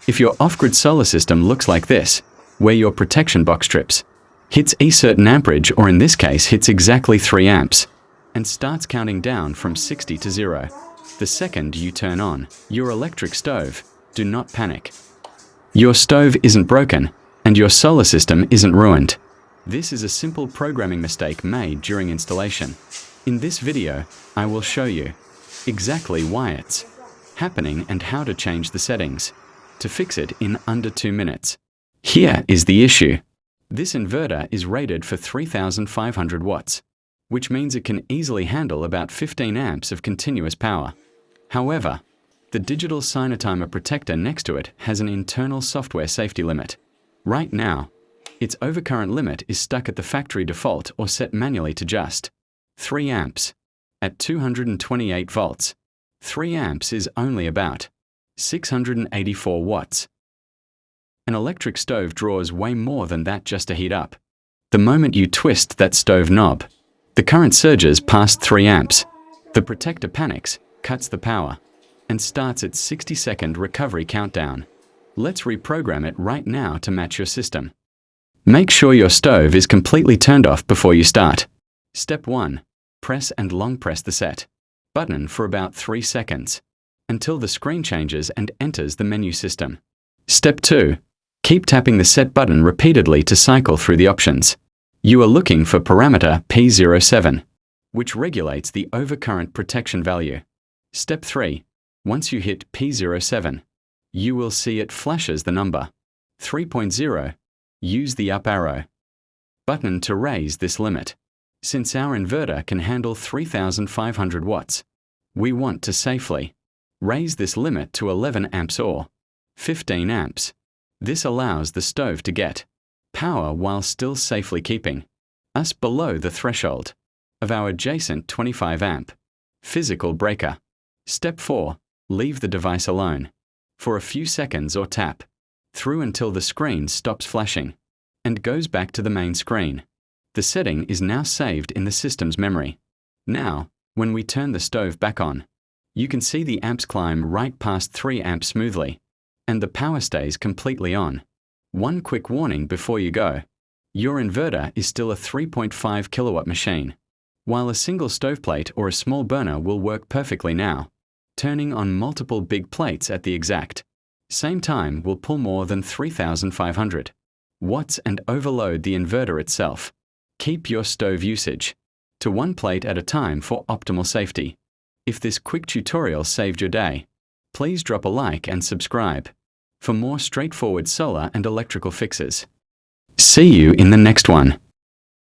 If your off-grid solar system looks like this, where your protection box trips, hits a certain amperage, or in this case hits exactly 3 amps, and starts counting down from 60 to 0, the second you turn on your electric stove, do not panic. Your stove isn't broken, and your solar system isn't ruined. This is a simple programming mistake made during installation. In this video, I will show you exactly why it's happening and how to change the settings to fix it in under 2 minutes. Here is the issue. This inverter is rated for 3,500 watts, which means it can easily handle about 15 amps of continuous power. However, the digital Sinotimer protector next to it has an internal software safety limit. Right now, its overcurrent limit is stuck at the factory default or set manually to just 3 amps. At 228 volts, 3 amps is only about 684 watts. An electric stove draws way more than that just to heat up. The moment you twist that stove knob, the current surges past 3 amps. The protector panics, cuts the power, and starts its 60-second recovery countdown. Let's reprogram it right now to match your system. Make sure your stove is completely turned off before you start. Step 1. Press and long press the set button for about 3 seconds until the screen changes and enters the menu system. Step 2. Keep tapping the set button repeatedly to cycle through the options. You are looking for parameter P07, which regulates the overcurrent protection value. Step 3. Once you hit P07, you will see it flashes the number 3.0. Use the up arrow button to raise this limit. Since our inverter can handle 3,500 watts, we want to safely raise this limit to 11 amps or 15 amps. This allows the stove to get power while still safely keeping us below the threshold of our adjacent 25 amp physical breaker. Step 4. Leave the device alone for a few seconds or tap through until the screen stops flashing and goes back to the main screen. The setting is now saved in the system's memory. Now, when we turn the stove back on, you can see the amps climb right past 3 amps smoothly, and the power stays completely on. One quick warning before you go. Your inverter is still a 3.5 kilowatt machine. While a single stoveplate or a small burner will work perfectly now, turning on multiple big plates at the exact same time will pull more than 3,500 watts and overload the inverter itself. Keep your stove usage to 1 plate at a time for optimal safety. If this quick tutorial saved your day, please drop a like and subscribe for more straightforward solar and electrical fixes. See you in the next one.